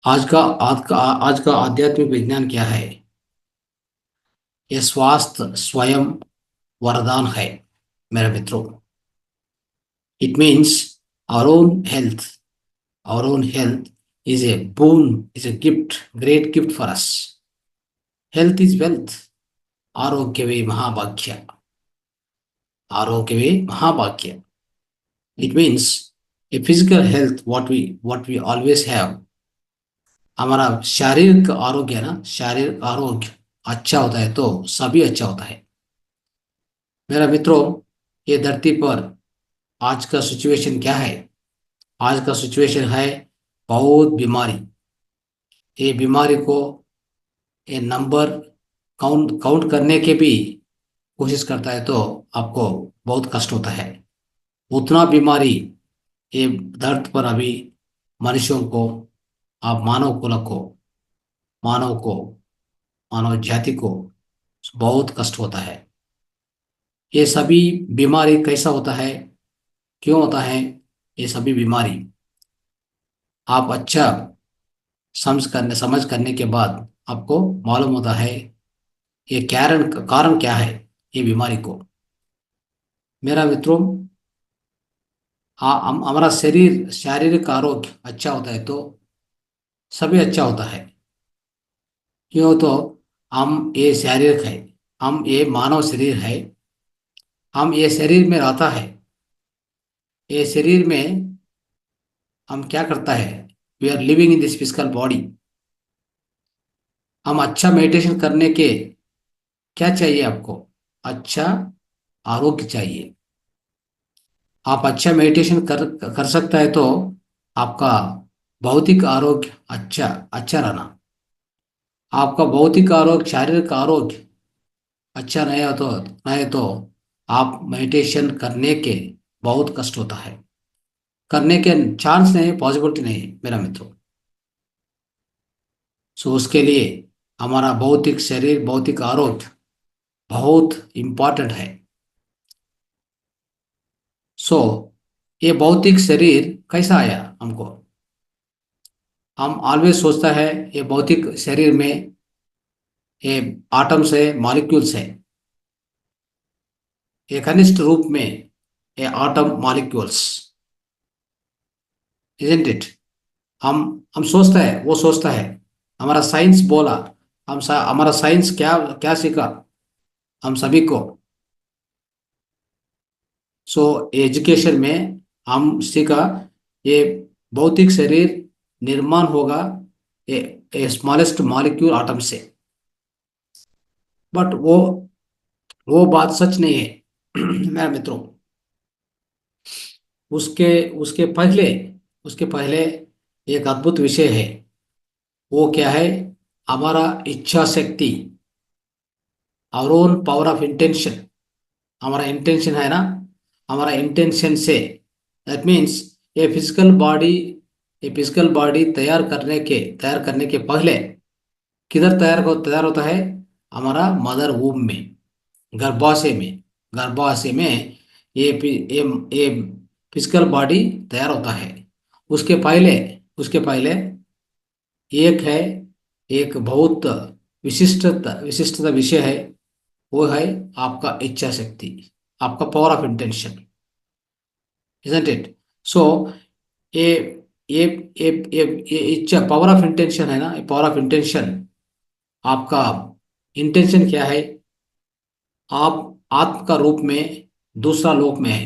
आज का आध्यात्मिक विज्ञान क्या है? ये स्वास्थ्य स्वयं वरदान है मेरे मित्रों। It means our own health our own health is a boon, is a gift, great gift for us. Health is wealth. आरोग्यवे महाभाग्य. आरोग्यवे महाभाग्य. It means a physical health what we always have. हमारा शारीरिक आरोग्य है ना, शारीरिक आरोग्य अच्छा होता है तो सभी अच्छा होता है मेरा मित्रों। ये धरती पर आज का सिचुएशन क्या है? आज का सिचुएशन है बहुत बीमारी। ये बीमारी को ये नंबर काउंट काउंट करने के भी कोशिश करता है तो आपको बहुत कष्ट होता है। उतना बीमारी ये धरती पर अभी मनुष्यों को, आप मानव को मानव जाति को बहुत कष्ट होता है। ये सभी बीमारी कैसा होता है, क्यों होता है? ये सभी बीमारी आप अच्छा समझ करने के बाद आपको मालूम होता है ये कारण क्या है ये बीमारी को। मेरा मित्रों, हमारा शरीर शारीरिक आरोग्य अच्छा होता है तो सभी अच्छा होता है। क्यों? तो हम ये शारीरिक है, हम ये मानव शरीर है, हम ये शरीर में रहता है। ये शरीर में हम क्या करता है? We are living in this physical body. हम अच्छा मेडिटेशन करने के क्या चाहिए आपको? अच्छा आरोग्य चाहिए। आप अच्छा मेडिटेशन कर सकता है तो आपका भौतिक आरोग्य अच्छा अच्छा रहना। आपका भौतिक आरोग्य, शारीरिक आरोग्य अच्छा नहीं तो आप मेडिटेशन करने के बहुत कष्ट होता है, करने के चांस नहीं, पॉसिबिलिटी नहीं है मेरा मित्रों। सो उसके लिए हमारा भौतिक शरीर, भौतिक आरोग्य बहुत इम्पोर्टेंट है। सो ये भौतिक शरीर कैसा आया हमको? हम ऑलवेज सोचता है ये भौतिक शरीर में ये आटम्स है, मॉलिक्यूल्स है। ये घनिष्ठ रूप में ये आटम मॉलिक्यूल्स, इजंट इट? हम हम सोचता है, वो सोचता है। हमारा साइंस बोला, हमारा साइंस क्या क्या सीखा हम सभी को? सो एजुकेशन में हम सीखा ये भौतिक शरीर निर्माण होगा ये स्मॉलेस्ट मॉलिक्यूल आटम से। बट वो बात सच नहीं है मेरे मित्रों। उसके उसके पहले उसके पहले एक अद्भुत विषय है। वो क्या है? हमारा इच्छा शक्ति, our own power of intention. हमारा इंटेंशन है ना, हमारा इंटेंशन से, दैट मीन्स ये फिजिकल बॉडी तैयार करने के पहले किधर तैयार होता है? हमारा मदर वूम में, गर्भाशय में। गर्भाशय में ये फिजिकल बॉडी तैयार होता है। उसके पहले उसके पहले एक है, एक बहुत विशिष्टता विषय है। वो है आपका इच्छा शक्ति, आपका power of intention, isn't it? So ये ये ये इच्छा, पावर ऑफ इंटेंशन है ना, ये पावर ऑफ इंटेंशन। आपका इंटेंशन क्या है? आप आत्म का रूप में दूसरा लोक में है,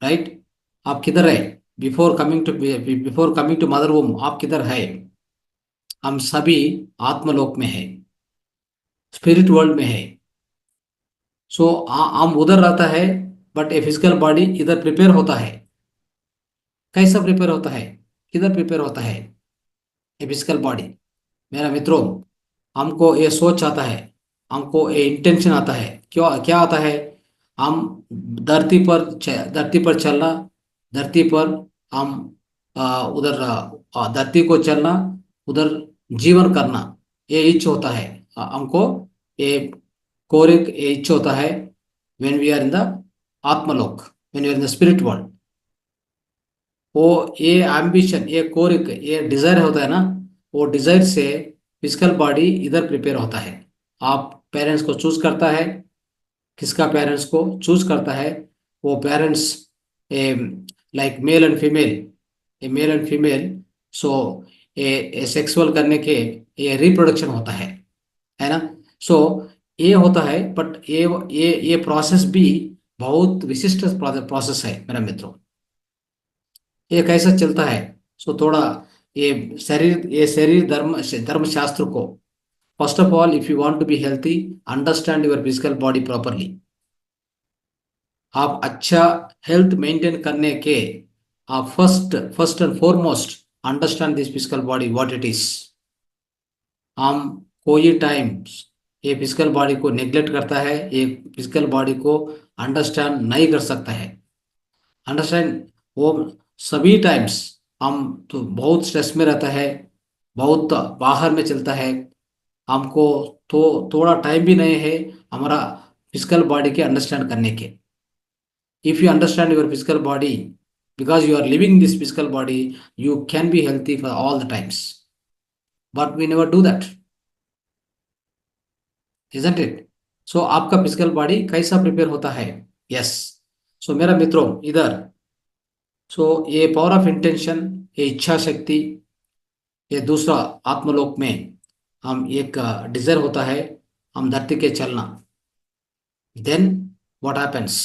राइट? आप किधर है? बिफोर कमिंग टू मदर वूम आप किधर है? हम सभी आत्मलोक में है, स्पिरिट वर्ल्ड में है। सो हम उधर रहता है, बट ए फिजिकल बॉडी इधर प्रिपेयर होता है। कैसा प्रिपेयर होता है? किधर प्रिपेयर होता है ए फिजिकल बॉडी? मेरा मित्रों, हमको ये सोच आता है, हमको ये इंटेंशन आता है। क्यों क्या आता है? हम धरती पर चलना, धरती पर हम उधर धरती को चलना, उधर जीवन करना, ये इच्छा होता है हमको। ये कोरिक ये इच्छा होता है when we are in the आत्मलोक, when we are in the spirit world. वो ये एम्बिशन, ये कोरिक, ये डिजायर होता है ना, वो डिजायर से फिजिकल बॉडी इधर प्रिपेयर होता है। आप पेरेंट्स को चूज करता है, किसका पेरेंट्स को चूज करता है, वो parents like male and female, A male and female, so A sexual करने के ये रिप्रोडक्शन होता है ना। सो ये होता है, बट ये प्रोसेस भी बहुत विशिष्ट प्रोसेस है मेरा मित्रों। ये कैसा चलता है, सो थोड़ा ये शरीर धर्म शास्त्र को, first of all if you want to be healthy, understand your physical body properly. आप अच्छा हेल्थ मेंटेन करने के, आप first first and foremost understand this physical body what it is. हम कोई टाइम्स ये फिजिकल बॉडी को नेग्लेक्ट करता है, ये फिजिकल बॉडी को अंडरस्टैंड नहीं कर सकता है। अंडरस्टैंड, वो सभी टाइम्स हम तो बहुत स्ट्रेस में रहता है, बहुत बाहर में चलता है, हमको तो थोड़ा टाइम भी नहीं है हमारा फिजिकल बॉडी के अंडरस्टैंड करने के। If you understand your physical body, because you are living this physical body, you can be healthy for all the times, but we never do that, isn't it? सो आपका physical body कैसा prepare होता है? Yes. सो मेरा मित्रों इधर, सो ये power of intention, ये इच्छा शक्ति, ये दूसरा आत्मलोक में हम एक डिजायर होता है, हम धरती के चलना। देन व्हाट हैपेंस,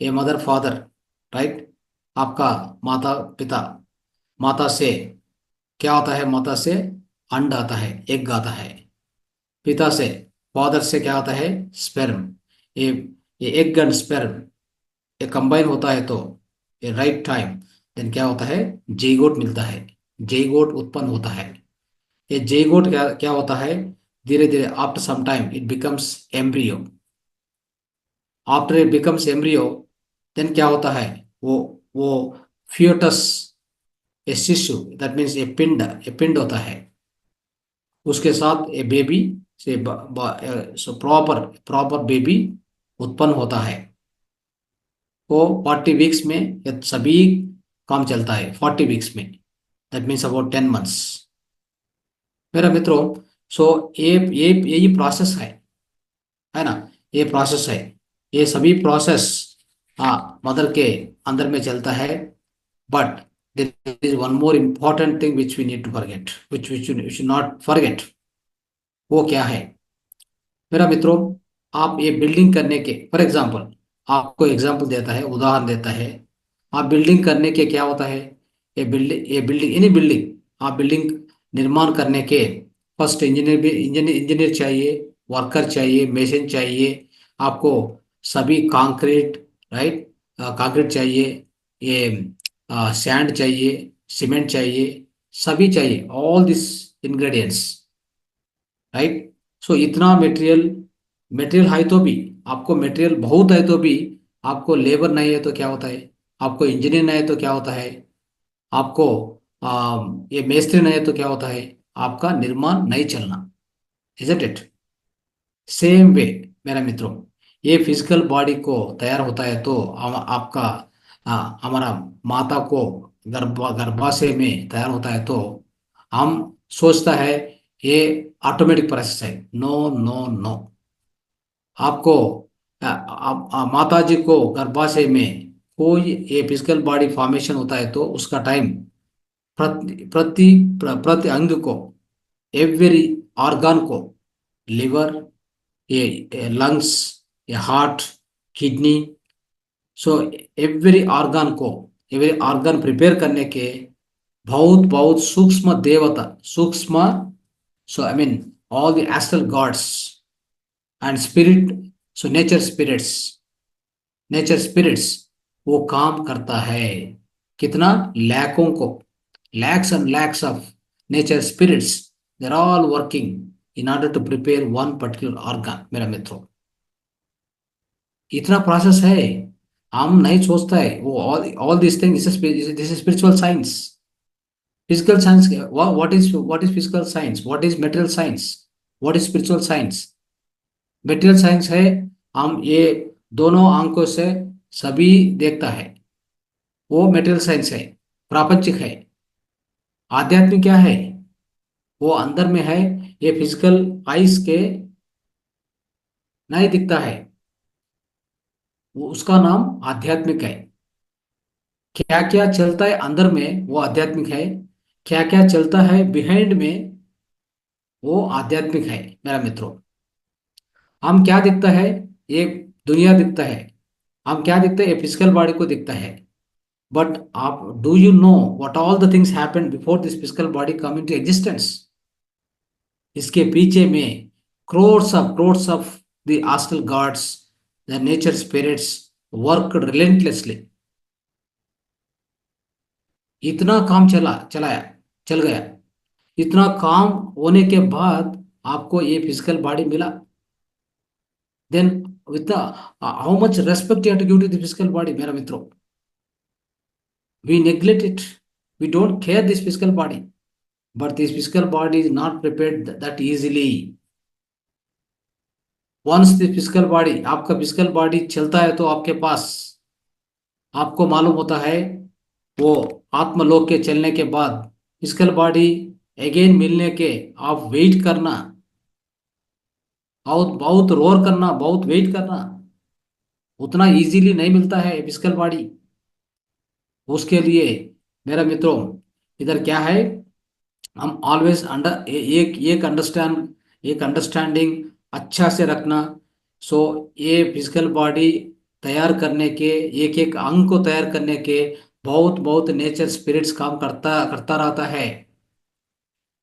ये मदर फादर, राइट, आपका माता पिता, माता से क्या होता है, माता से अंड आता है, एग आता है। पिता से, फादर से क्या आता है, स्पर्म। ये ये एग एंड स्पर्म ये कंबाइन होता है तो ये राइट टाइम, देन क्या होता है, जेगोट मिलता है, जेगोट उत्पन्न होता है। ये जेगोट क्या क्या होता है, धीरे धीरे after some time it becomes embryo. After it becomes embryo, then क्या होता है, वो फियोटस, ए शिशु, दैट मीन्स ए पिंड होता है। उसके साथ ए बेबी से सो प्रॉपर प्रॉपर बेबी उत्पन्न होता है। वो 40 वीक्स में ये सभी काम चलता है, 40 वीक्स में, दैट मीन्स अबाउट 10 मंथ्स मेरा मित्रों। सो ये यही प्रोसेस है ना, ये प्रोसेस है, ये सभी प्रोसेस हाँ मदर के अंदर में चलता है। But there is one more important thing which we need to forget, which you should not forget. वो क्या है मेरा मित्रों, आप ये बिल्डिंग करने के, फॉर एग्जाम्पल आपको एग्जाम्पल देता है, उदाहरण देता है। आप बिल्डिंग करने के क्या होता है, ये बिल्डिंग एनी बिल्डिंग, आप बिल्डिंग निर्माण करने के फर्स्ट इंजीनियर भी इंजीनियर चाहिए, वर्कर चाहिए, मेसन चाहिए, आपको सभी कंक्रीट, राइट, कंक्रीट चाहिए, ये सैंड चाहिए, सीमेंट चाहिए, सभी चाहिए, ऑल दिस इंग्रेडिएंट्स, राइट। सो इतना मटेरियल, मटेरियल है तो भी, आपको मटेरियल बहुत है तो भी, आपको लेबर नहीं है तो क्या होता है, आपको इंजीनियर नहीं है तो क्या होता है, आपको ये मेस्त्री नहीं है तो क्या होता है, आपका निर्माण नहीं चलना, इजंट इट? सेम वे मेरा मित्रों, ये फिजिकल बॉडी को तैयार होता है तो आपका हमारा माता को गर्भाशय में तैयार होता है तो हम सोचता है ये ऑटोमेटिक प्रोसेस है। नो नो नो, आपको माता जी को गर्भाशय में कोई ये फिजिकल बॉडी फॉर्मेशन होता है तो उसका टाइम, प्रति अंग को, एवरी ऑर्गन को, लिवर, ये लंग्स, ये heart, kidney, so every organ prepare करने के बहुत बहुत सूक्ष्म देवता, सूक्ष्म, so I mean all the astral gods and spirit, so nature spirits वो काम करता है। कितना, लैखों को, lakhs and lakhs of nature spirits, there all working in order to prepare one particular organ मेरा मित्रों। इतना प्रोसेस है, हम नहीं सोचता है वो, all this thing, this is spiritual science. Physical science, what is physical science, what is material science, what is spiritual science? Material science है, हम ये दोनों आंखों से सभी देखता है, वो मटेरियल साइंस है, प्रापंचिक है। आध्यात्मिक क्या है, वो अंदर में है, ये फिजिकल आइस के नहीं दिखता है, वो उसका नाम आध्यात्मिक है। क्या क्या चलता है अंदर में वो आध्यात्मिक है, क्या क्या चलता है बिहाइंड में वो आध्यात्मिक है मेरा मित्रों। हम क्या दिखता है, ये दुनिया दिखता है, हम क्या दिखता है, ये फिजिकल बॉडी को दिखता है। बट आप, do you know what all the things happen before this physical body come into existence? इसके पीछे में crores of the astral gods, the nature spirits worked relentlessly। इतना काम चलाया, चल गया। इतना काम होने के बाद आपको ये फिजिकल बॉडी मिला। Then with the how much respect you have to give to the physical body मेरा मित्रों। We neglect it, we don't care this physical body, but this physical body is not prepared that easily। Once the physical body, आपका physical body चलता है तो आपके पास, आपको मालूम होता है, वो आत्मलोक के चलने के बाद फिजिकल बॉडी अगेन मिलने के आप वेट करना, बहुत बहुत रोर करना, बहुत वेट करना, उतना इजीली नहीं मिलता है फिजिकल बॉडी। उसके लिए मेरा मित्रों, इधर क्या है, हम ऑलवेज अंडर एक अंडरस्टैंडिंग अच्छा से रखना। सो ये फिजिकल बॉडी तैयार करने के, एक एक अंग को तैयार करने के बहुत बहुत नेचर स्पिरिट्स काम करता करता रहता है।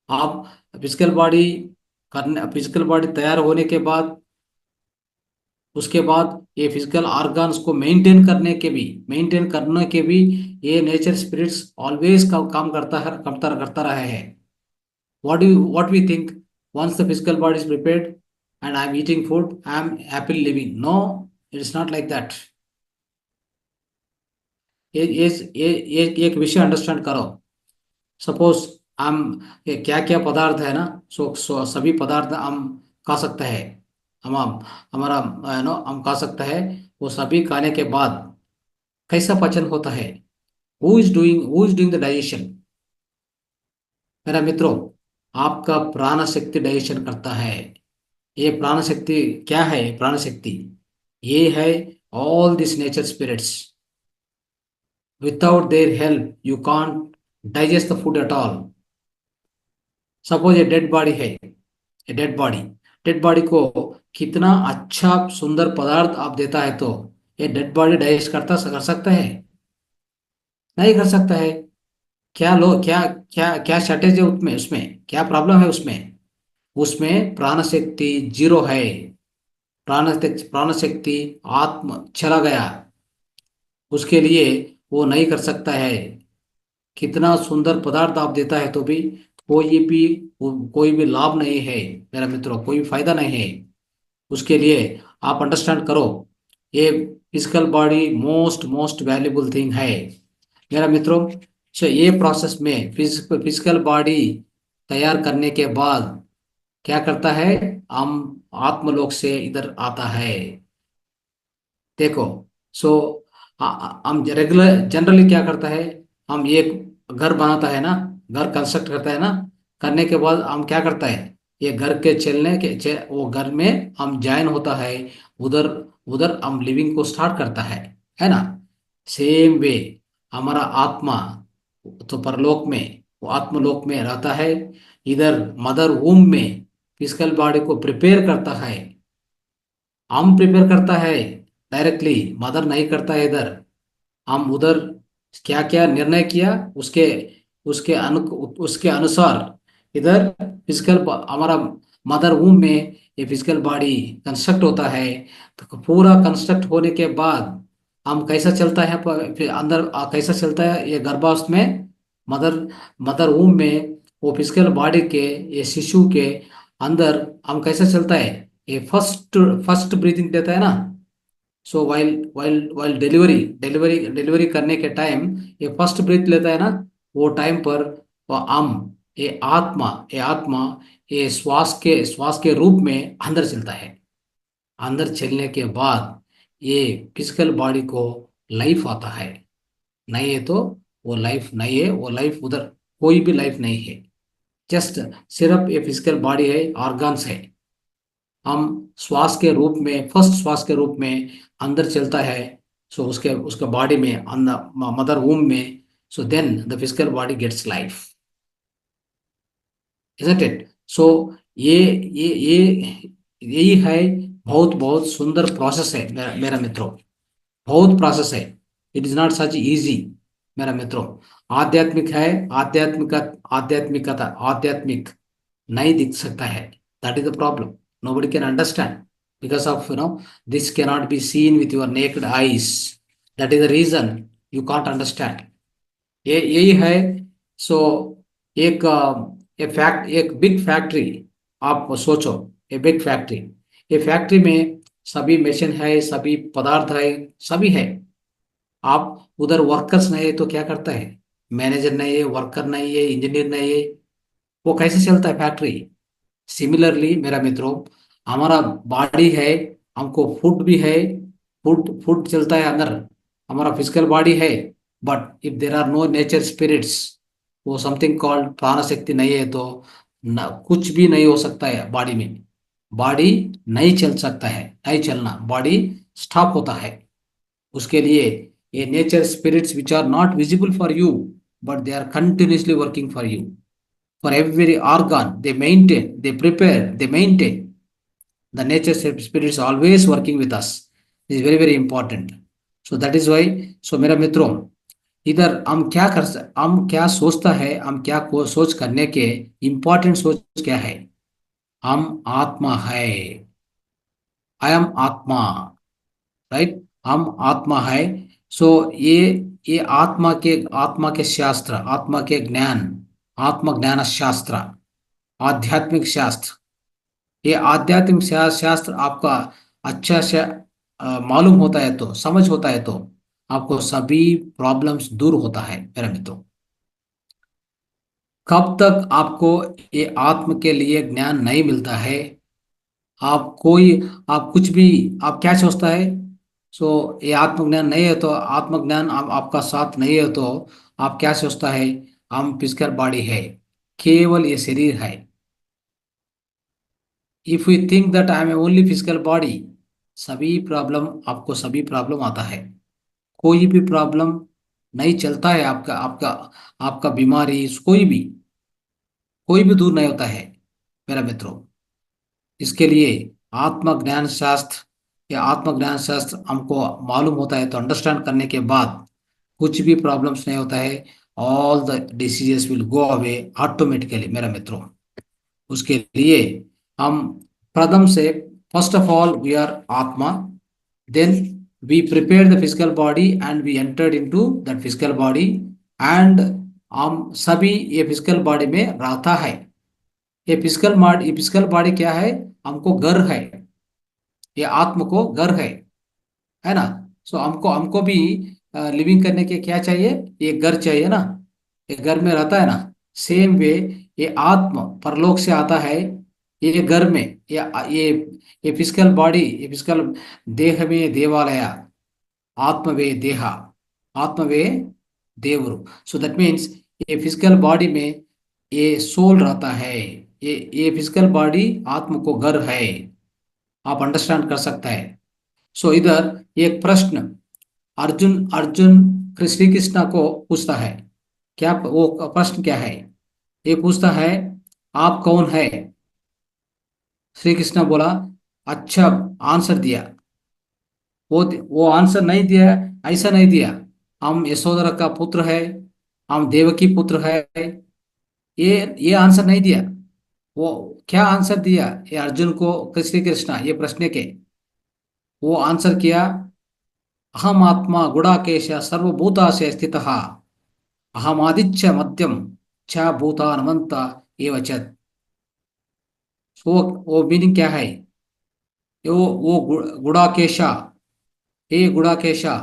आप फिजिकल बॉडी तैयार होने के बाद, उसके बाद ये फिजिकल ऑर्गन्स को मेंटेन करने के भी ये नेचर स्पिरिट्स ऑलवेज का काम करता रहा है। What we think, once the physical body is prepared and I'm eating food, I'm happily living? No, it's not like that। ये एक विषय अंडरस्टैंड करो। सपोज हम, ये क्या क्या पदार्थ है ना, सो सभी पदार्थ हम खा सकते हैं। हम हमारा नो हम खा सकते हैं। वो सभी खाने के बाद कैसा पाचन होता है? Who is doing the digestion मेरा मित्रों? आपका प्राण शक्ति डाइजेशन करता है। ये प्राण शक्ति क्या है? प्राण शक्ति ये है all this nature spirits. Without their help you can't digest the food at all. Suppose ये डेड बॉडी है, ये डेड बॉडी को कितना अच्छा सुंदर पदार्थ आप देता है तो ये डेड बॉडी डाइजेस्ट कर सकता है? नहीं कर सकता है। क्या लो क्या क्या क्या शॉर्टेज है उसमें? उसमें क्या प्रॉब्लम है? उसमें उसमें प्राण शक्ति जीरो है। प्राण शक्ति आत्म चला गया, उसके लिए वो नहीं कर सकता है। कितना सुंदर पदार्थ आप देता है तो भी कोई भी कोई भी लाभ नहीं है मेरा मित्रों, कोई भी फायदा नहीं है। उसके लिए आप अंडरस्टैंड करो, ये physical body most most valuable thing है मेरा मित्रों। ये प्रोसेस में फिजिकल बॉडी तैयार करने के बाद क्या करता है, हम आत्मलोक से इधर आता है। देखो, सो हम रेगुलर जनरली क्या करता है, हम एक घर बनाता है ना, घर कंस्ट्रक्ट करता है ना, करने के बाद हम क्या करता है, ये घर के वो घर में हम ज्वाइन होता है, उधर उधर हम लिविंग को स्टार्ट करता है ना। सेम वे हमारा आत्मा तो परलोक में, वो आत्मलोक में रहता है, इधर मदर वूम में फिजिकल बॉडी को प्रिपेयर करता है। हम प्रिपेयर करता है डायरेक्टली, मदर नहीं करता है इधर। हम उधर क्या क्या निर्णय किया, उसके उसके अनुसार इधर हमारा मदर वूम में ये फिजिकल बॉडी कंस्ट्रक्ट होता है। तो पूरा कंस्ट्रक्ट होने के बाद हम कैसा चलता है, फिर अंदर कैसा चलता है ये गर्भावस्था में, मदर मदर वूम में, वो फिजिकल बॉडी के, ये शिशु के अंदर हम कैसा चलता है, ये फर्स्ट फर्स्ट ब्रीथिंग देता है ना। सो वाइल डिलीवरी करने के टाइम ये फर्स्ट ब्रीथ लेता है ना, वो टाइम पर वो हम, ये आत्मा ये श्वास के रूप में अंदर चलता है। अंदर चलने के बाद ये फिजिकल बॉडी को लाइफ आता है। नहीं है तो वो लाइफ नहीं है, वो लाइफ उधर कोई भी लाइफ नहीं है। जस्ट सिर्फ ये फिजिकल बॉडी है, ऑर्गन्स है। हम श्वास के रूप में, फर्स्ट श्वास के रूप में अंदर चलता है, सो उसके उसके बॉडी में, अंदर मदर वूम में, so then the physical body gets life, isn't it? So ये यही है। बहुत बहुत सुंदर प्रोसेस है मेरा मित्रों, बहुत प्रोसेस है। It is not such easy मेरा मित्रों। आध्यात्मिक है, आध्यात्मिकता, आध्यात्मिक नहीं दिख सकता है। That is the problem. Nobody can understand because of this cannot be seen with your naked eyes. That is the reason you can't understand. ये यही है। सो एक एक बिग फैक्ट्री, आप सोचो, ए बिग फैक्ट्री। ये फैक्ट्री में सभी मशीन है, सभी पदार्थ है, सभी है। आप उधर वर्कर्स नहीं है तो क्या करता है? मैनेजर नहीं है, वर्कर नहीं है, इंजीनियर नहीं है, वो कैसे चलता है फैक्ट्री? सिमिलरली मेरा मित्रों, हमारा बॉडी है, हमको फूड भी है, फूड फूड चलता है अंदर, हमारा फिजिकल बॉडी है। But if there are no nature spirits, वो समथिंग कॉल्ड प्राण शक्ति नहीं है तो कुछ भी नहीं हो सकता है बॉडी में। बॉडी नहीं चल सकता है, नहीं चलना, बॉडी स्टॉप होता है। उसके लिए ये nature spirits which are not visible for you, but they are continuously working for you. For every organ they maintain, they prepare, they maintain. The nature spirit is always working with us. This is very very important. So that is why, so मेरा मित्रों, इधर हम क्या सोचता है, हम क्या को सोच करने के इम्पोर्टेंट सोच क्या है? हम आत्मा है। आई एम आत्मा, राइट? हम आत्मा है। सो ये आत्मा के शास्त्र, आत्मा के ज्ञान, आत्मज्ञान शास्त्र, आध्यात्मिक शास्त्र, ये आध्यात्मिक शास्त्र आपका अच्छा से मालूम होता है तो, समझ होता है तो आपको सभी प्रॉब्लम्स दूर होता है मेरे मित्रों। कब तक आपको ये आत्म के लिए ज्ञान नहीं मिलता है, आप कोई, आप कुछ भी, आप क्या सोचता है? सो ये आत्मज्ञान नहीं है तो, आत्मज्ञान आपका साथ नहीं है तो आप क्या सोचता है? हम फिजिकल बॉडी है, केवल ये शरीर है। If you think that I am only physical body, सभी प्रॉब्लम, आपको सभी प्रॉब्लम आता है। कोई भी प्रॉब्लम नहीं चलता है आपका आपका आपका बीमारी, कोई भी दूर नहीं होता है मेरा मित्रों। इसके लिए आत्मज्ञान शास्त्र, या आत्मज्ञान शास्त्र हमको मालूम होता है तो, अंडरस्टैंड करने के बाद कुछ भी प्रॉब्लम्स नहीं होता है। All the diseases will go away automatically मेरा मित्रों। उसके लिए हम प्रथम से, first of all we are आत्मा, then we prepare the physical body and we entered into that physical body. And हम सभी ये फिजिकल बॉडी में रहता है। ये फिजिकल बॉडी क्या है? हमको घर है, ये आत्म को घर है ना? सो हमको हमको भी लिविंग करने के क्या चाहिए? ये घर चाहिए ना, ये घर में रहता है ना। सेम वे ये आत्म परलोक से आता है, ये घर में, ये फिजिकल बॉडी, ये फिजिकल देह में देवालय, आत्मवे देहा, आत्मवे देवरु। सो दैट मीन्स ये फिजिकल बॉडी में ये सोल रहता है। ये फिजिकल बॉडी आत्म को घर है, आप अंडरस्टैंड कर सकता है। सो इधर एक प्रश्न अर्जुन अर्जुन श्री कृष्ण को पूछता है। क्या वो प्रश्न क्या है? ये पूछता है, आप कौन है? श्री कृष्ण बोला, अच्छा आंसर दिया। वो आंसर नहीं दिया, ऐसा नहीं दिया, हम यशोधरा का पुत्र है, हम देवकी पुत्र है, ये आंसर नहीं दिया। वो क्या आंसर दिया? ये अर्जुन को श्री कृष्ण ये प्रश्न के, वो आंसर किया, अहम आत्मा गुड़ाकेश सर्वभूताशय स्थितः, अहम आदित्य मध्यम च भूतानमंत एव च। वो मीनिंग क्या है? वो गुड़ाकेशा, हे गुड़ाकेशा,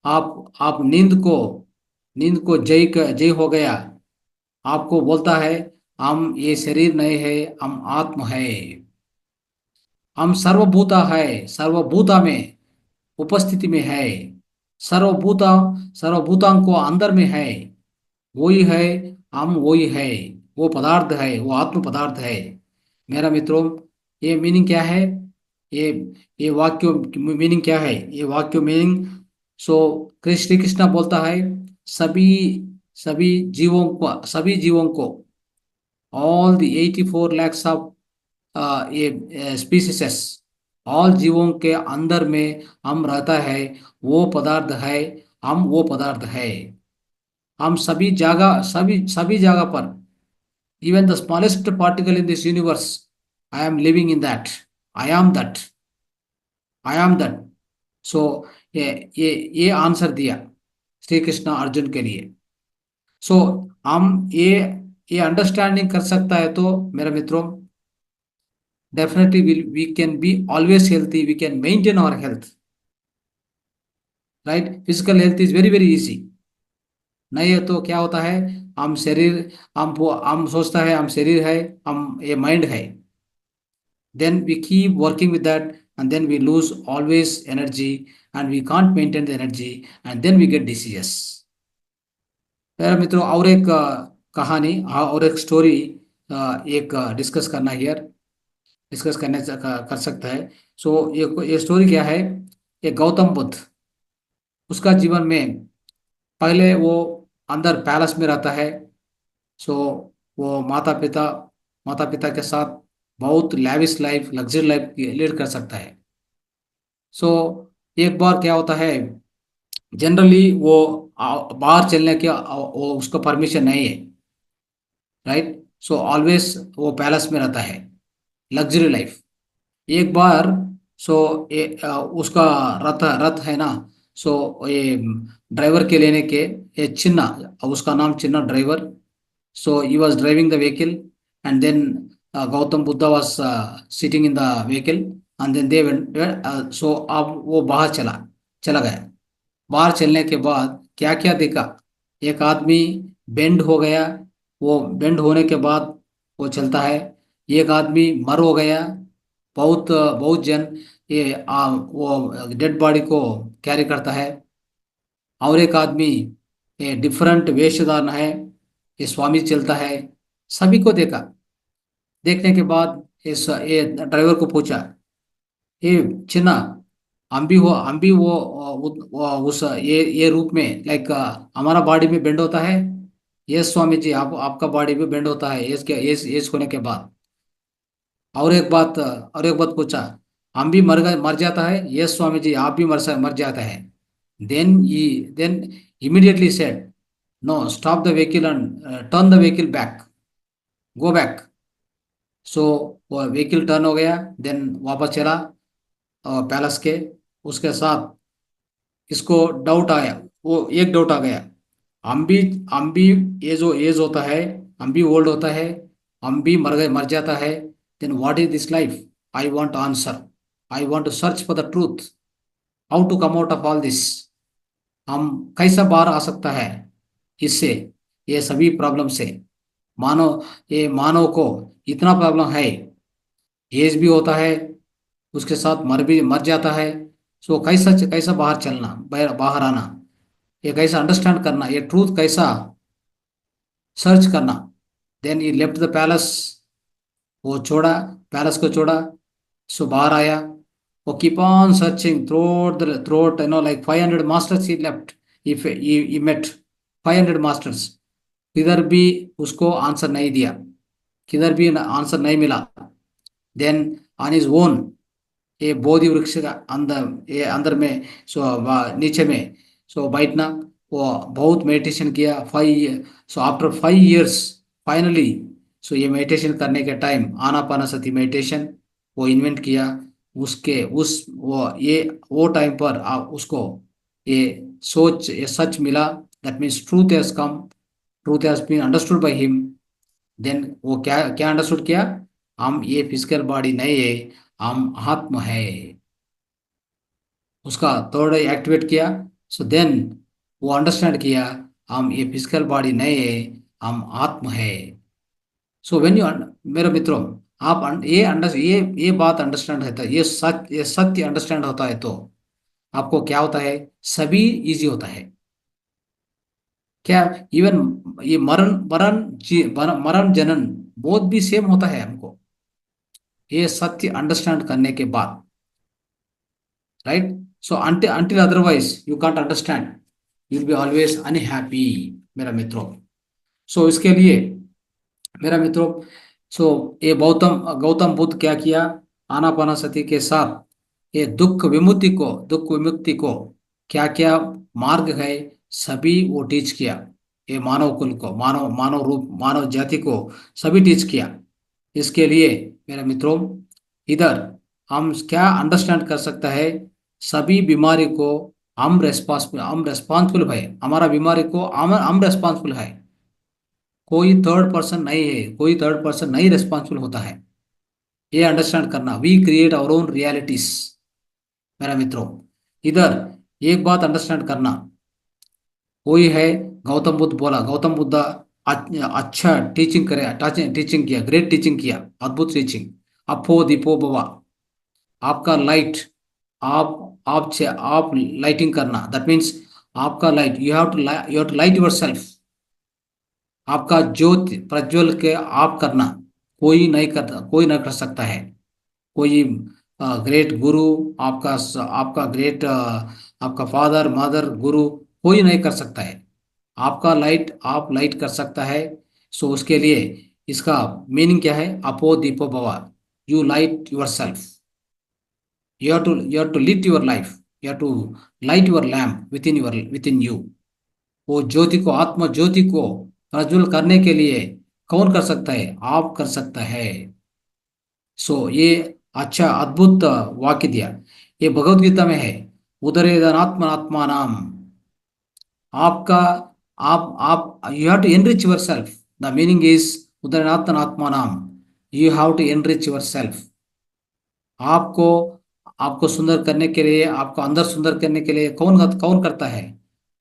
आप नींद को जय हो गया। आपको बोलता है, हम ये शरीर नहीं है, हम आत्म है, हम सर्वभूता है, सर्वभूता में उपस्थिति में है, सर्वभूता सर्वभूतांग को अंदर में है, वही है, हम वही है। वो पदार्थ है, वो आत्म पदार्थ है। मेरा मित्रों, ये मीनिंग क्या है? ये ये वाक्य मीनिंग क्या है? ये वाक्य मीनिंग, सो श्री कृष्ण बोलता है, सभी सभी जीवों को, ऑल द 84 lakhs ऑफ ये स्पीसीसेस, ऑल जीवों के अंदर में हम रहता है, वो पदार्थ है, हम वो पदार्थ है। हम सभी जगह पर, even the smallest particle in this universe, I am living in that, I am that, I am that. So ये ये आंसर दिया श्री कृष्ण अर्जुन के लिए। सो हम ये अंडरस्टैंडिंग कर सकता है तो मेरे मित्रों, definitely we can be always healthy, we can maintain our health, right? Physical health is very very easy। नहीं है तो क्या होता है, हम शरीर, हम सोचता है हम शरीर है, हम ये माइंड है, then we keep working with that, and then we lose always energy, and we can't maintain the energy, and then we get diseases। मेरे मित्रों, और एक कहानी, और एक स्टोरी, एक डिस्कस करना हियर, डिस्कस करने कर सकता है। सो ये स्टोरी क्या है? ये गौतम बुद्ध, उसका जीवन में, पहले वो अंदर पैलेस में रहता है। सो वो माता पिता के साथ बहुत lavish life, luxury life lead कर सकता है। सो एक बार क्या होता है, जनरली वो बाहर चलने के वो उसको परमिशन नहीं है, राइट? सो ऑलवेज वो पैलेस में रहता है, लग्जरी लाइफ। एक बार, सो उसका रथ रथ है ना, सो ये ड्राइवर के लेने के, ये चिन्ना, उसका नाम Chinna driver. So he was driving the vehicle, and then Gautam Buddha was sitting in the vehicle, and then they went. So अब वो बाहर चला गया। बाहर चलने के बाद क्या क्या देखा? एक आदमी बेंड हो गया, वो बेंड होने के बाद वो चलता है। एक आदमी मर हो गया, बहुत बहुत जन ये वो डेड बॉडी को कैरी करता है। और एक आदमी ये डिफरेंट वेशधारण है, ये स्वामी चलता है। सभी को देखा। देखने के बाद ये ड्राइवर को पूछा, ये चिन्ना, हम भी उस ये रूप में, लाइक हमारा बॉडी में बेंड होता है? यस स्वामी जी, आप आपका बॉडी भी बेंड होता है एज होने के बाद। और एक बात पूछा, हम भी मर जाता है? यस स्वामी जी, आप भी मर जाता है। Then immediately said, no, stop the vehicle and turn the vehicle back, go back. So वो व्हीकल टर्न हो गया, देन वापस चला पैलेस के। उसके साथ इसको डाउट आया, वो एक डाउट आ गया, हम भी हम भी ये जो एज होता है, हम भी ओल्ड होता है, हम भी मर जाता है। Then what is this life? I want answer, I want to search for the truth, how to come out of all this. हम कैसा बाहर आ सकता है इससे, ये सभी प्रॉब्लम से? मानो ये मानव को इतना प्रॉब्लम है, एज भी होता है, उसके साथ मर जाता है। सो कैसा कैसा बाहर चलना, बाहर आना, ये कैसा अंडरस्टैंड करना, ये ट्रूथ कैसा सर्च करना? Then he left the palace, वो छोड़ा, पैलेस को छोड़ा। सो बाहर आया, वो keep on searching through like 500 masters he left, if he met 500 masters, किधर भी उसको आंसर नहीं दिया, किधर भी आंसर नहीं मिला। देन ऑन इज ओन, ये बोधि वृक्ष का अंदर, ये अंदर में, सो नीचे में, सो बैठना, वो बहुत मेडिटेशन किया 5 सो आफ्टर 5 years फाइनली, सो ये मेडिटेशन करने के टाइम आनापानसति मेडिटेशन वो इन्वेंट किया। उसके उस वो टाइम पर उसको ये सच मिला, that means truth has come, truth has been understood by him. Then वो क्या क्या अंडरस्टूड किया? हम ये फिजिकल बॉडी नहीं है, हम आत्म है। उसका थर्ड एक्टिवेट किया। सो देन वो अंडरस्टैंड किया, हम ये फिजिकल बॉडी नहीं है, हम आत्म है। सो व्हेन यू, मेरे मित्रों, आप ये बात अंडरस्टैंड है तो, ये सत्य अंडरस्टैंड होता है तो आपको क्या होता है, सभी इजी होता है। क्या इवन ये मरण मरण मरण जनन बोध भी सेम होता है हमको, ये सत्य अंडरस्टैंड करने के बाद, right. So until otherwise you can't understand, you'll be always unhappy मेरा मित्रों। सो इसके लिए मेरा मित्रों, सो ये गौतम गौतम बुद्ध क्या किया, आनापानासति के साथ ये दुख विमुक्ति को क्या क्या मार्ग है, सभी वो टीच किया। ये मानव कुल को, मानव मानव रूप मानव जाति को सभी टीच किया। इसके लिए मेरे मित्रों, इधर हम क्या अंडरस्टैंड कर सकता है, सभी बीमारी को हम रेस्पॉन्सिबल है, हमारा बीमारी को हम रेस्पॉन्सिबल है, कोई थर्ड पर्सन नहीं है, कोई थर्ड पर्सन नहीं रेस्पॉन्सिबल होता है। ये अंडरस्टैंड करना, we create our own realities मेरा मित्रों। इधर एक बात अंडरस्टैंड करना, कोई है, गौतम बुद्ध बोला, गौतम बुद्ध अच्छा टीचिंग करे, टीचिंग किया, ग्रेट टीचिंग किया, अद्भुत टीचिंग। अफो दीपो भवा, आपका लाइट, आप लाइटिंग करना, दैट मीन्स आपका light, you have to light yourself, आपका ज्योत प्रज्वल के आप करना, कोई नहीं कर सकता है। कोई ग्रेट गुरु, आपका ग्रेट आपका फादर मदर गुरु, कोई नहीं कर सकता है। आपका लाइट आप लाइट कर सकता है। सो उसके लिए इसका मीनिंग क्या है, अपो दीपो भवा, you light your self, you have to lit your life, you have to light your lamp within you। वो ज्योति को, आत्म ज्योति को प्रज्वल करने के लिए कौन कर सकता है, आप कर सकता है। सो ये अच्छा अद्भुत वाक्य दिया, ये भगवत गीता में है। उदरेदनात्मन आत्मा नाम, आपका आप you have to enrich yourself, the meaning is उदरेदनात्मन आत्मा नाम, you have to enrich yourself. आपको आपको सुंदर करने के लिए, आपको अंदर सुंदर करने के लिए कौन कौन करता है,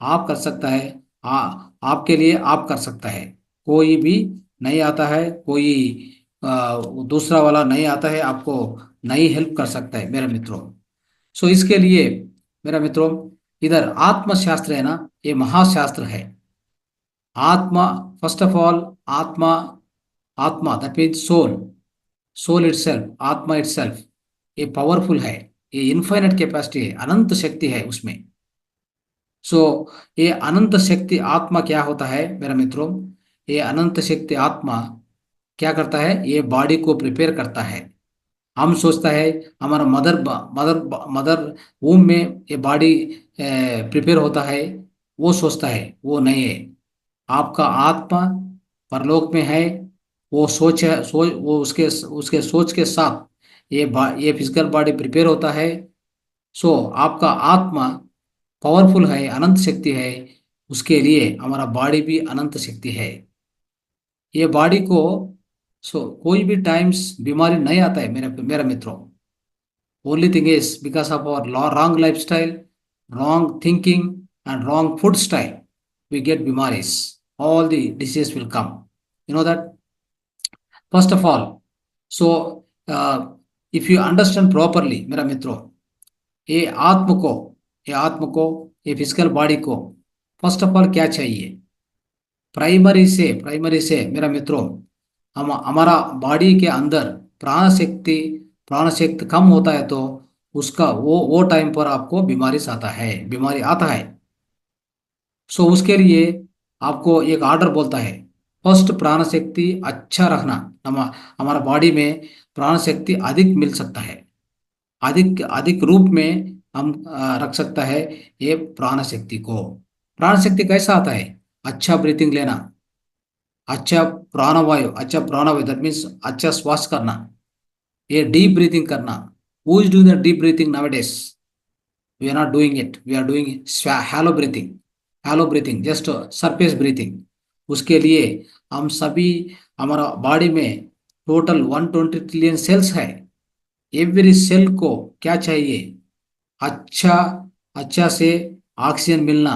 आप कर सकता है। आपके लिए आप कर सकता है, कोई भी नहीं आता है, कोई दूसरा वाला नहीं आता है, आपको नहीं हेल्प कर सकता है मेरे मित्रों। सो इसके लिए मेरा मित्रों, इधर आत्मशास्त्र है ना, ये महाशास्त्र है। आत्मा, first of all atma, atma that means soul, soul itself, atma itself ये पावरफुल है, ये इनफाइनाइट कैपेसिटी है, अनंत शक्ति है उसमें। सो ये अनंत शक्ति आत्मा क्या होता है मेरा मित्रों, ये अनंत शक्ति आत्मा क्या करता है, ये बॉडी को प्रिपेयर करता है। हम सोचता है हमारा मदर मदर वूम में ये बॉडी प्रिपेयर होता है, वो सोचता है, वो नहीं है। आपका आत्मा परलोक में है, वो सोच है, सोच वो उसके उसके सोच के साथ ये फिजिकल बॉडी प्रिपेयर होता है। सो आपका आत्मा पावरफुल है, अनंत शक्ति है, उसके लिए हमारा बॉडी भी अनंत शक्ति है। ये बॉडी को, सो कोई भी टाइम्स बीमारी नहीं आता है मेरा मेरा मित्रों। Only thing is because of our wrong life style, wrong thinking and wrong food style, we get बीमारीज, all the disease will come, you know that, first of all। so if you understand properly मेरा मित्रों, ये आत्म को, ये आत्म को, ये फिजिकल बॉडी को फर्स्ट ऑफ ऑल क्या चाहिए, प्राइमरी से मेरा मित्रों, हम हमारा बॉडी के अंदर प्राण शक्ति कम होता है, तो उसका वो टाइम पर आपको बीमारी आता है। सो उसके लिए आपको एक ऑर्डर बोलता है, फर्स्ट प्राण शक्ति अच्छा रखना। हमारा बॉडी में प्राण शक्ति अधिक मिल सकता है, अधिक अधिक रूप में हम रख सकता है ये प्राण शक्ति को। प्राण शक्ति कैसा आता है, अच्छा ब्रीथिंग लेना, अच्छा प्राणवायु दैट मीन्स अच्छा श्वास करना, ये डीप ब्रीथिंग करना। Who is doing the deep breathing nowadays, we are not doing it, we are doing hollow breathing just surface breathing। उसके लिए हम सभी, हमारा बॉडी में टोटल 120 ट्रिलियन सेल्स है। एवरी सेल को क्या चाहिए, अच्छा अच्छा से ऑक्सीजन मिलना,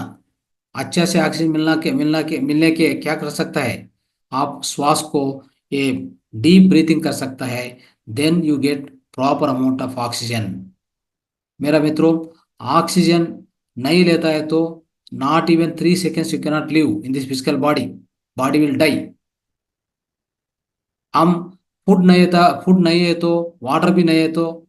अच्छा से ऑक्सीजन मिलने के क्या कर सकता है, आप श्वास को ये डीप ब्रीथिंग कर सकता है, then you get proper amount of oxygen मेरा मित्रों। ऑक्सीजन नहीं लेता है तो not even 3 seconds you cannot live in this physical body. Body will die. हम फूड नहीं है तो, वाटर भी नहीं है तो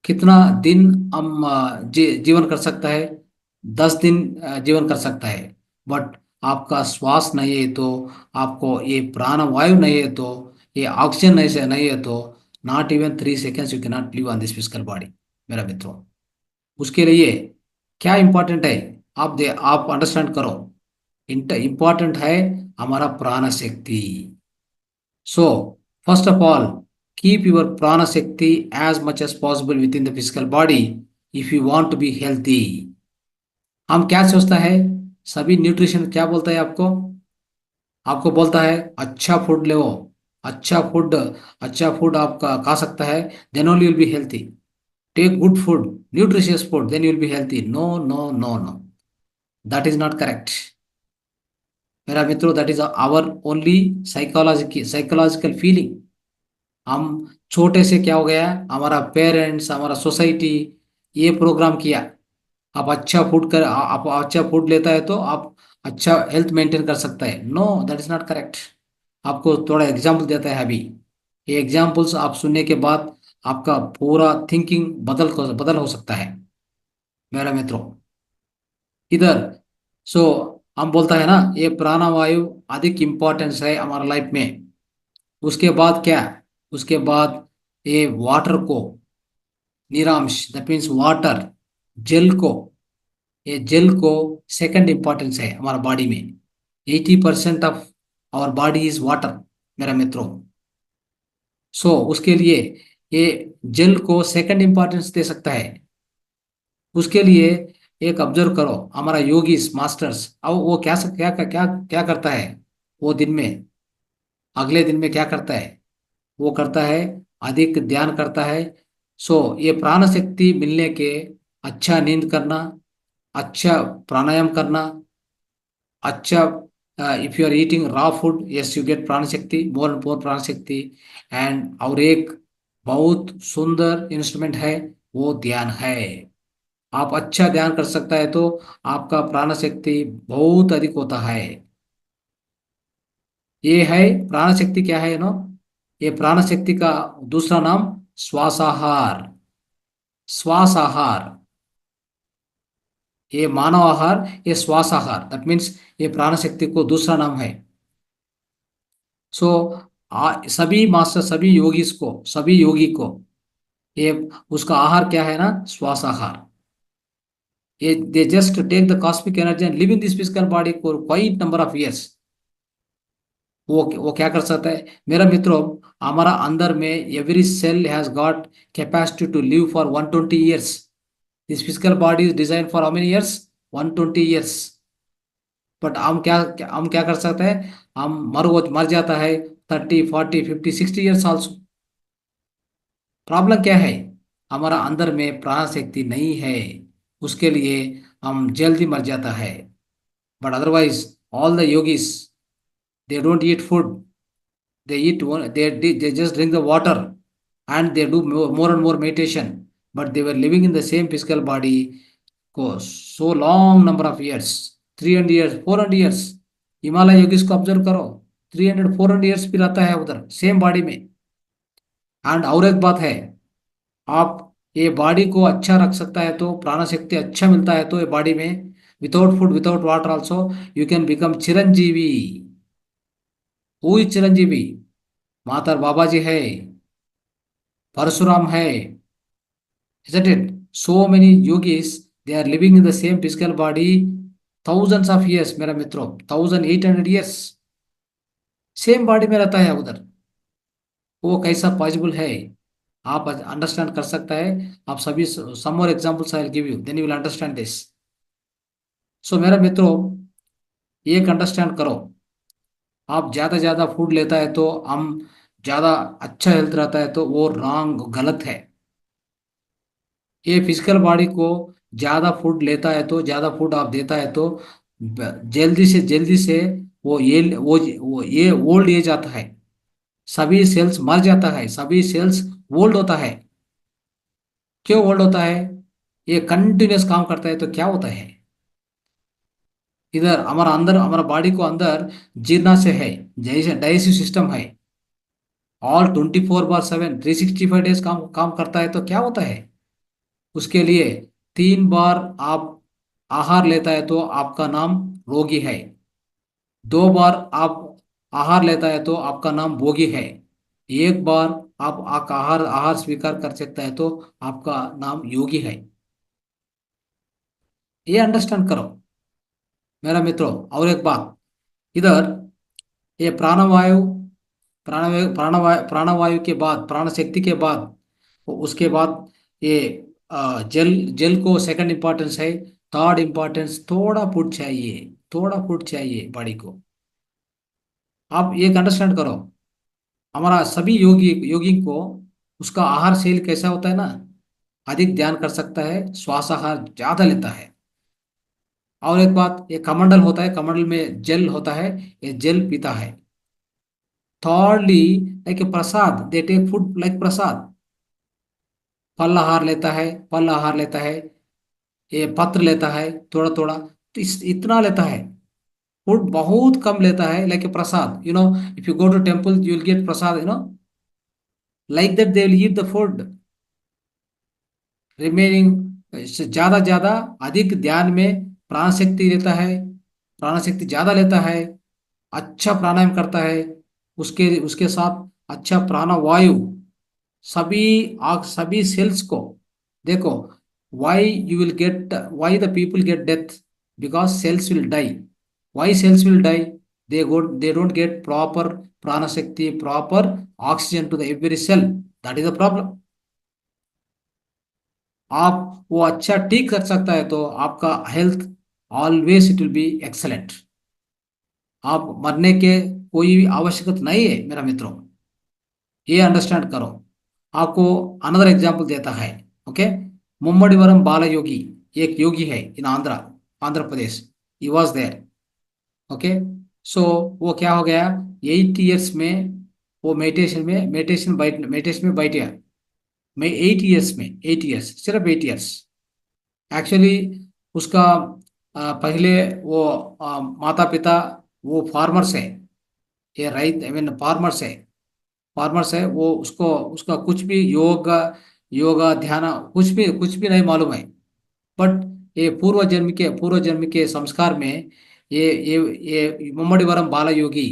कितना दिन हम जीवन कर सकता है? 10 दिन जीवन कर सकता है. बट आपका श्वास नहीं है तो, आपको ये प्राण वायु नहीं है तो, ये ऑक्सीजन नहीं है तो, not even 3 seconds you can not live on this physical body मेरा मित्रों. उसके लिए क्या इंपॉर्टेंट है? आप अंडरस्टैंड करो. इंपॉर्टेंट है हमारा प्राण शक्ति. So, first of all, keep your prana shakti as much as possible within the physical body if you want to be healthy. हम क्या सोचता है? सभी न्यूट्रिशन क्या बोलता है आपको? आपको बोलता है अच्छा फूड लो. अच्छा फूड अच्छा फूड आप खा सकता है, then only will be healthy. Take good food, nutritious food, then you will be healthy. No no no no, that is not correct मेरा मित्रों. That is our only psychological feeling. हम छोटे से क्या हो गया, हमारा पेरेंट्स, हमारा सोसाइटी ये प्रोग्राम किया. आप अच्छा फूड कर आप अच्छा फूड लेता है तो आप अच्छा हेल्थ मेंटेन कर सकता है. No, that is not correct. आपको थोड़ा एग्जाम्पल देता है अभी. ये एग्जाम्पल्स आप सुनने के बाद आपका पूरा थिंकिंग बदल हो सकता है मेरा मित्रों. इधर सो हम बोलता है ना, ये प्राणवायु अधिक इम्पोर्टेंस है हमारा लाइफ में. उसके बाद क्या? उसके बाद ये वाटर को, नीरांश दैट मीन्स वाटर, जल को, ये जल को सेकंड इंपॉर्टेंस है हमारा बॉडी में. 80% of our body is water मेरा मित्रों. सो उसके लिए ये जल को सेकंड इंपॉर्टेंस दे सकता है. उसके लिए एक ऑब्जर्व करो हमारा योगीस मास्टर्स, अब वो क्या क्या क्या करता है? वो दिन में, अगले दिन में क्या करता है? वो करता है अधिक ध्यान करता है. सो ये प्राण शक्ति मिलने के, अच्छा नींद करना, अच्छा प्राणायाम करना, अच्छा if you are eating raw food, yes you get prana shakti, more and more प्राण शक्ति. एंड और एक बहुत सुंदर इंस्ट्रूमेंट है, वो ध्यान है. आप अच्छा ध्यान कर सकता है तो आपका प्राण शक्ति बहुत अधिक होता है. ये है प्राण शक्ति. क्या है नो? ये प्राण शक्ति का दूसरा नाम श्वासाहार. श्वासाहार, ये मानव आहार, ये श्वासाहार, दैट मीन्स ये प्राण शक्ति को दूसरा नाम है. सो सभी मास्टर, सभी योगी को ये उसका आहार क्या है ना? श्वासाहार. ये they just take the cosmic energy and live in this physical body for quite number of years. वो क्या कर सकता है मेरा मित्रों? हमारा अंदर में every cell has got capacity to live for 120 years. This physical body is design for how many years? 120 years. But हम क्या कर सकते हैं? हम मर जाता है 30, 40, 50, 60 years ऑल्सो. प्रॉब्लम क्या है? हमारा अंदर में प्राण शक्ति नहीं है. उसके लिए हम जल्दी मर जाता है. But otherwise all the yogis, they don't eat food, they eat one, they just drink the water, and they do more and more meditation, but they were living in the same physical body course so long number of years, 300 years, 400 years. Himalaya yogis को observe करो, 300, 400 years भी रहता है उधर same body में. And और एक बात है, आप ये बॉडी को अच्छा रख सकता है तो, प्राण शक्ति अच्छा मिलता है तो ये बॉडी में, without food without water also you can become Chiranjeevi. Who is Chiranjeevi? माता बाबा जी है, परशुराम है, isn't it? So many yogis, they are living in the same physical body thousands of years मेरा मित्रों, 1800 years सेम बॉडी में रहता है उधर. वो कैसा पॉसिबल है? आप अंडरस्टैंड कर सकता है. आप सभी some more examples I will give you, then you will understand this. So मेरा मित्रों, एक अंडरस्टैंड करो. आप ज़्यादा ज़्यादा फूड लेता है तो हम ज़्यादा अच्छा हेल्थ रहता है तो वो रॉन्ग, गलत है. ये फिजिकल बॉडी को ज्यादा फूड लेता है तो, ज्यादा फूड आप देता है तो जल्दी से ये ओल्ड एज आता है. सभी सेल्स मर जाता है, सभी सेल्स ओल्ड होता है. क्यों ओल्ड होता है? ये कंटिन्यूस काम करता है तो क्या होता है? इधर हमारा अंदर हमारा बॉडी को अंदर जीर्णाशय है, जैसे डाइजेस्टिव सिस्टम है, ऑल 24/7 365 डेज काम काम करता है। तो क्या होता है उसके लिए, 3 बार आप आहार लेता है तो आपका नाम रोगी है, 2 बार आप आहार लेता है तो आपका नाम भोगी है, 1 बार आप आहार आहार स्वीकार कर सकता है तो आपका नाम योगी है। ये अंडरस्टैंड करो मेरा मित्रों। और एक बात, इधर ये प्राणवायु, प्राणवायु के बाद, प्राण शक्ति के बाद, उसके बाद ये जल, जल को सेकंड इंपॉर्टेंस है। थर्ड इंपॉर्टेंस थोड़ा फूड चाहिए, थोड़ा फूड चाहिए बॉडी को। आप एक अंडरस्टैंड करो, हमारा सभी योगी को उसका आहार शैली कैसा होता है ना, अधिक ध्यान कर सकता है, श्वास आहार ज्यादा लेता है। और एक बात, ये कमंडल होता है, कमंडल में जल होता है, ये जल पीता है। Thirdly, like a prasad, they take food like prasad, फल आहार लेता है, फल आहार लेता है, ये पत्र लेता है थोड़ा थोड़ा, तो इतना लेता है। फूड बहुत कम लेता है, like a prasad, if you go to temple you will get prasad, like that they will eat the food. Remaining ज्यादा ज्यादा अधिक ध्यान में प्राण शक्ति लेता है, प्राण शक्ति ज्यादा लेता है, अच्छा प्राणायाम करता है, उसके उसके साथ अच्छा प्राणवायु, सभी आग सभी सेल्स को देखो। Why you will get, why the people get death, because cells will die. Why cells will die, they don't get proper prana shakti, proper oxygen to the every cell, that is the problem. आप वो अच्छा ठीक कर सकता है तो आपका health always it will be excellent. आप मरने के कोई भी आवश्यकता नहीं है मेरा मित्रों, ये अंडरस्टैंड करो। आपको अनदर एग्जांपल देता है, ओके। मुम्मड़ीवरम बाल योगी, एक योगी है इन आंध्र प्रदेश, he was there, okay. So वो क्या हो गया, 8 इयर्स में वो मेडिटेशन में बैठ गया। मैं 8 इयर्स में, 8 इयर्स, सिर्फ 8 इयर्स। एक्चुअली उसका पहले वो माता पिता वो फार्मर्स है, ये राइट, आई मीन फार्मर्स है वो, उसको उसका कुछ भी योगा योगा ध्यान कुछ भी नहीं मालूम है। बट ये पूर्व जन्म के संस्कार में ये Mummidivaram Bala Yogi,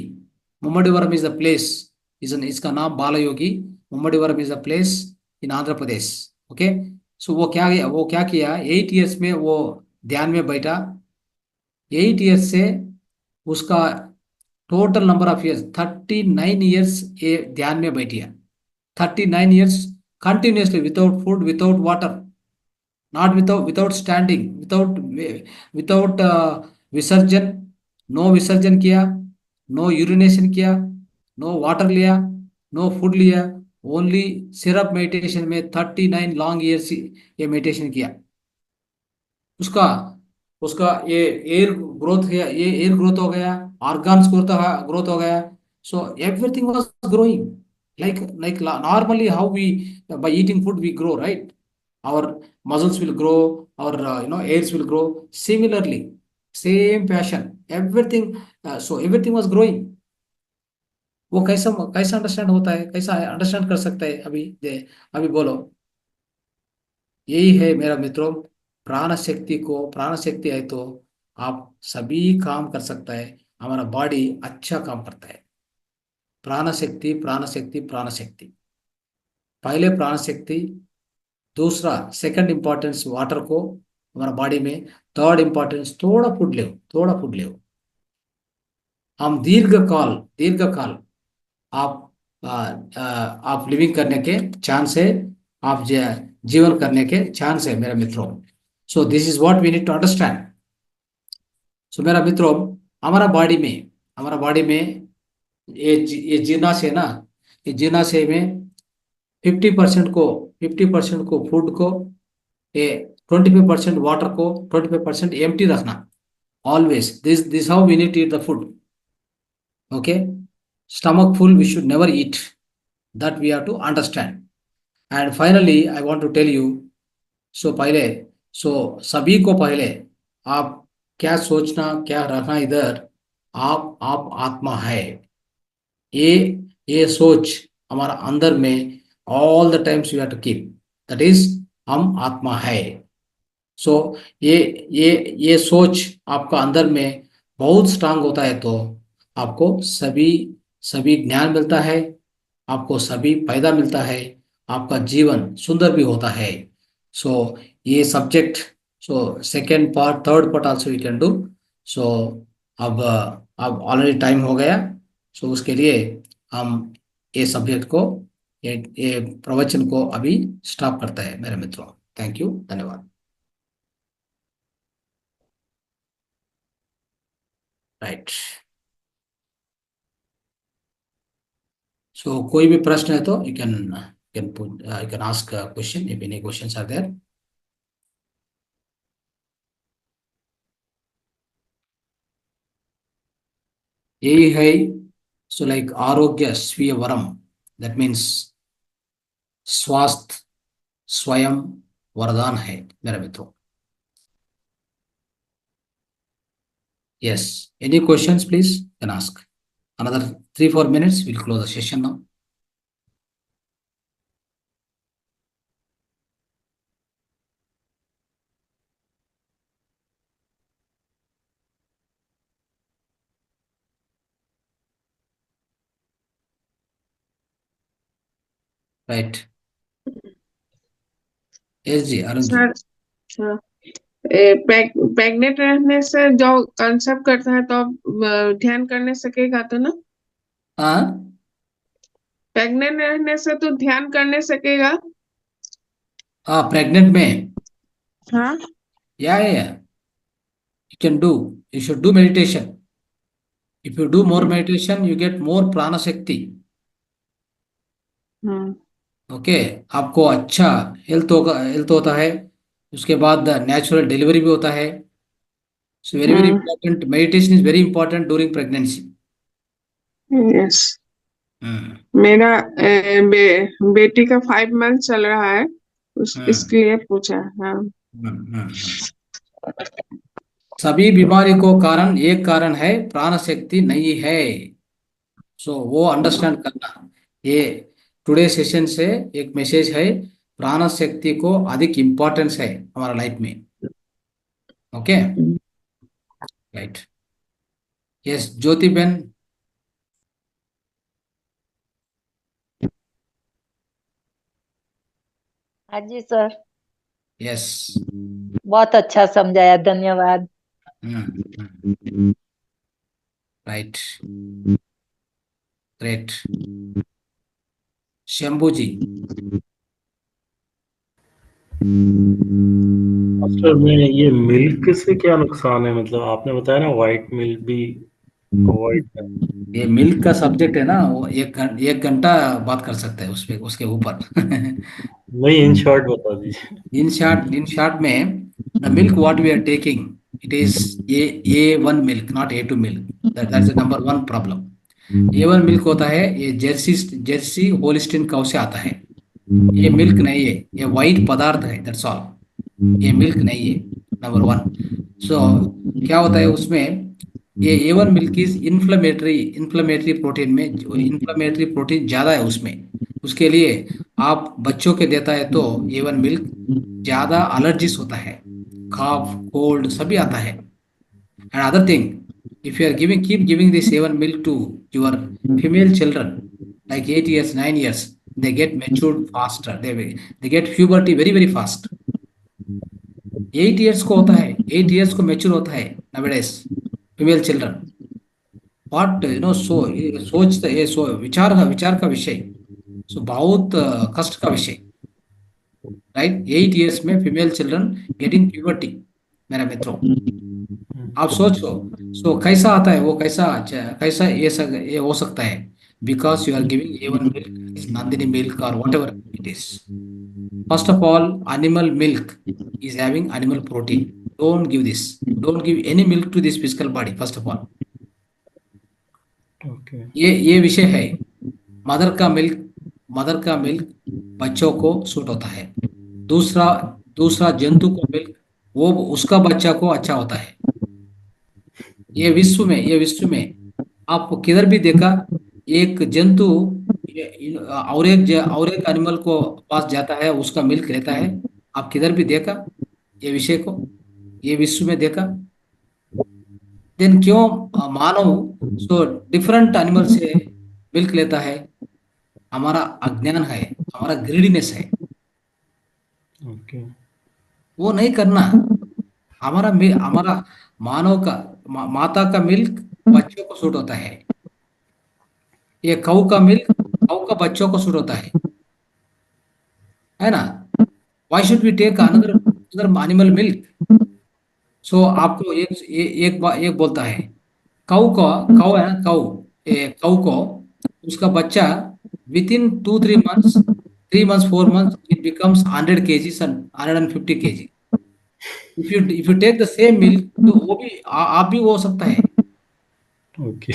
Mummidivaram is the place, is इसका नाम Bala Yogi, Mummidivaram is the place in Andhra Pradesh, okay. So वो क्या किया, 8 इयर्स में वो ध्यान में बैठा। 8 इयर्स से उसका total number of years 39 years ये ध्यान में बैठ गया। 39 years continuously, without food, without water, not without standing, without विसर्जन, नो विसर्जन किया, नो यूरिनेशन किया, नो वाटर लिया, नो फूड लिया, ओनली सिर्फ मेडिटेशन में 39 लॉन्ग ईयर्स ये मेडिटेशन किया। उसका उसका ये एयर ग्रोथ है, ये एयर ग्रोथ हो गया, ऑर्गन्स ग्रोथ हो गया। So everything was growing, like normally how we, by eating food we grow, right? Our muscles will grow, our hairs will grow similarly, same passion, everything, so everything was growing। वो कैसा कैसा understand होता है, कैसा understand कर सकता है अभी अभी बोलो। यही है मेरा मित्रों, प्राण शक्ति है तो आप सभी काम कर सकता है, हमारा बॉडी अच्छा काम करता है। प्राण शक्ति, प्राण शक्ति, प्राण शक्ति, पहले प्राण शक्ति, दूसरा सेकंड इंपॉर्टेंस वाटर को हमारा बॉडी में, थर्ड इंपॉर्टेंस थोड़ा फूड ले, थोड़ा फूड ले। हम दीर्घ काल आप आप लिविंग करने के चांस है, आप जीवन करने के चांस है मेरे मित्रों। So this is what we need to understand. So मेरा मित्रों, हमारा बॉडी में ये जीर्णाशय है ना, ये जीर्णाशय में 50% को 50% को फूड को, ये 25% वाटर को, 25% एम्प्टी रखना। Always this how we need to eat the food, okay. Stomach full we should never eat, that we have to understand. And finally I want to tell you, so पहले, so सभी को पहले आप क्या सोचना क्या रहना इधर, आप आत्मा है। ये ये सोच हमारा अंदर में all the times you have to keep, that is हम आत्मा है। सो ये ये सोच आपका अंदर में बहुत स्ट्रांग होता है तो आपको सभी सभी ज्ञान मिलता है, आपको सभी फायदा मिलता है, आपका जीवन सुंदर भी होता है। सो ये subject, so second part third part also you can do. So अब ऑलरेडी टाइम हो गया। सो उसके लिए हम ये सब्जेक्ट को, ये प्रवचन को अभी स्टॉप करते हैं मेरे मित्रों। थैंक यू, धन्यवाद। राइट। सो कोई भी प्रश्न है तो you can ask question if any questions are there. यही है। सो लाइक आरोग्य स्वीय वरम, दैट मीन्स स्वास्थ्य स्वयं वरदान है मेरे मित्रों। Yes, any questions please can ask. Another 3 4 minutes, we'll close the session now. Right. Yes ji, Arun ji. Sir, हाँ, प्रेग्नेंट रहने से जो कंसेप्ट करता है तो ध्यान करने सकेगा तो ना? हाँ प्रेग्नेंट रहने से तो ध्यान करने सकेगा। हाँ, प्रेग्नेंट में हाँ। या you can do, you should do meditation. If you do more meditation, you get more prana shakti. हाँ। ओके। आपको अच्छा हेल्थ होगा, हेल्थ होता है। उसके बाद नेचुरल डिलीवरी भी होता है। सो वेरी वेरी हाँ। Important, meditation is very important during pregnancy. Yes. Hmm मेरा बेटी का 5 मंथ चल रहा है, हम्म इसके लिए पूछा। हाँ। हम्म। सभी बीमारी को कारण एक कारण है, प्राण शक्ति नहीं है। सो वो अंडरस्टैंड करना। ये टुडे सेशन से एक मैसेज है, प्राण शक्ति को अधिक इम्पोर्टेंस है हमारा लाइफ में। ओके। राइट। यस ज्योति बेन। हाँ जी सर, यस। बहुत अच्छा समझाया, धन्यवाद। राइट। ग्रेट। शंभू जी। मास्टर में ये मिल्क से क्या नुकसान है? मतलब आपने बताया ना व्हाइट मिल्क भी अवॉइड करना। ये मिल्क का सब्जेक्ट है ना, वो एक घंटा बात कर सकते हैं उस पे, उसके ऊपर। नहीं, इन शॉर्ट बता दीजिए। in short में the milk what we are taking, it is A1 milk, not A2 milk. That's the number one problem. A1 milk होता है, ये जर्सी जर्सी होलिस्टीन काउ से आता है। ये मिल्क नहीं है, ये वाइट पदार्थ है, दैट्स ऑल। ये मिल्क नहीं है, नंबर वन। सो क्या होता है उसमें, ये A1 milk is inflammatory, inflammatory protein में इन्फ्लेमेटरी प्रोटीन ज़्यादा है उसमें। उसके लिए आप बच्चों के देता है तो A1 मिल्क ज़्यादा एलर्जीज होता है, cough कोल्ड सभी आता है। And other thing, if you are keep giving this A1 milk to your female children, like 8 years, 9 years, they get matured faster. They get puberty very very fast. 8 years को होता है, 8 years को mature होता है nowadays female children. What so ये सोच, ये विचार का विषय। सो बहुत कष्ट का विषय। राइट, 8 years में फीमेल चिल्ड्रन गेटिंग प्यूबर्टी मेरा मित्रों। आप सोचो। सो कैसा आता है वो, कैसा कैसा ये हो सकता है, because you are giving A1 milk, is Nandini milk और whatever it is. First of all, animal milk is having animal protein. Don't give this. Don't give any milk to this physical body. First of all, okay. ये विषय है। Mother का milk, mother का milk बच्चों को suit होता है। दूसरा दूसरा जंतु का मिल्क, वो उसका बच्चा को अच्छा होता है। ये विश्व में आप किधर भी देखा, एक जंतु और एक एनिमल को पास जाता है, उसका मिल्क लेता है। आप किधर भी देखा ये विषय को, ये विश्व में देखा? देन क्यों मानव सो डिफरेंट एनिमल से मिल्क लेता है? हमारा अज्ञान है, हमारा ग्रीडीनेस है। ओके। वो नहीं करना। हमारा मानव का माता का मिल्क बच्चों को सूट होता है। ये काऊ का मिल्क काऊ का बच्चों को सूट होता है ना? Why should we take another another animal milk? So आपको एक बोलता है, काऊ है ना, काऊ को उसका बच्चा within 2-3 months, 3 months 4 months it becomes 100 kg and 150 kg। If you take the same milk तो वो भी आप भी हो सकता है। ओके।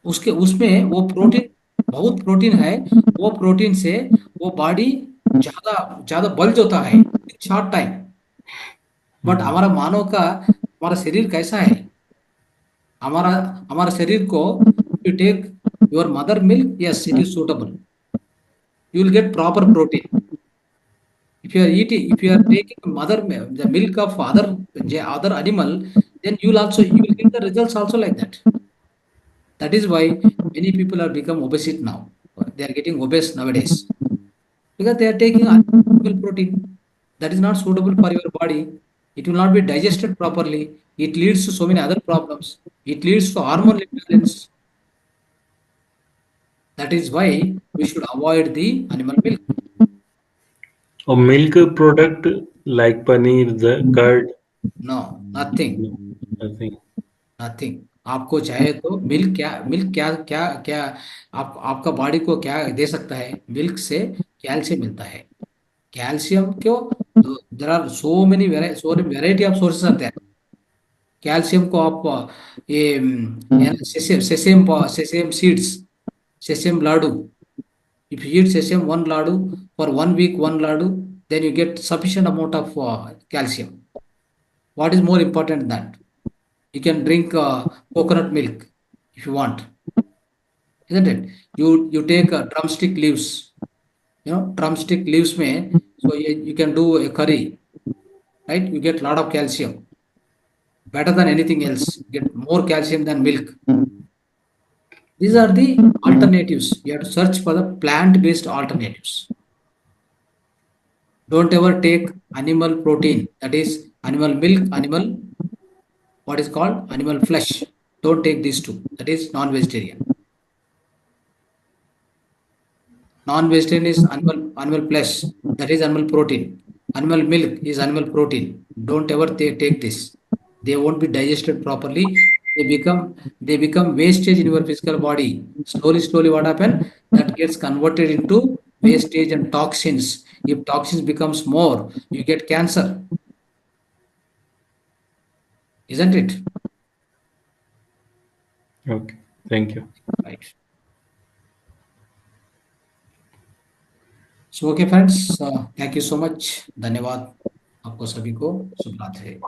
उसके उसमें वो प्रोटीन, बहुत प्रोटीन है। वो प्रोटीन से वो बॉडी ज्यादा ज्यादा बल्ज होता है शॉर्ट टाइम। बट हमारा मानव का हमारा शरीर कैसा है? हमारा हमारा शरीर को you take your mother milk, yes it is suitable, you will get proper protein. If you are taking the milk of other animal, then you will get the results also like that. That is why many people are become obesity now. They are getting obese nowadays because they are taking artificial protein that is not suitable for your body. It will not be digested properly. It leads to so many other problems. It leads to hormone imbalance. That is why we should avoid the animal milk. और milk product like paneer, curd? No, nothing. Nothing. Nothing. आपको चाहे तो milk क्या क्या क्या आपका body को क्या दे सकता है? मिल्क से कैल्शियम मिलता है। कैल्शियम क्यों? There are so many variety of sources are there. Calcium को आप ये sesame seeds, sesame laddu, if you eat sesame one laddu for 1 week, one लाडू, then you get sufficient amount of calcium. What is more important than that? You can drink coconut milk if you want, isn't it? You take drumstick leaves, drumstick leaves में, so you can do a curry, right? You get lot of calcium, better than anything else. You get more calcium than milk. These are the alternatives. You have to search for the plant-based alternatives. Don't ever take animal protein, that is animal milk, what is called animal flesh. Don't take these two, that is non-vegetarian. Non-vegetarian is animal flesh, that is animal protein. Animal milk is animal protein. Don't ever take this. They won't be digested properly. They become wastage in your physical body. Slowly what happen? That gets converted into wastage and toxins. If toxins becomes more, you get cancer, isn't it? Okay, thank you. Right. So okay friends, thank you so much. धन्यवाद आपको सभी को। शुभ रात्रि।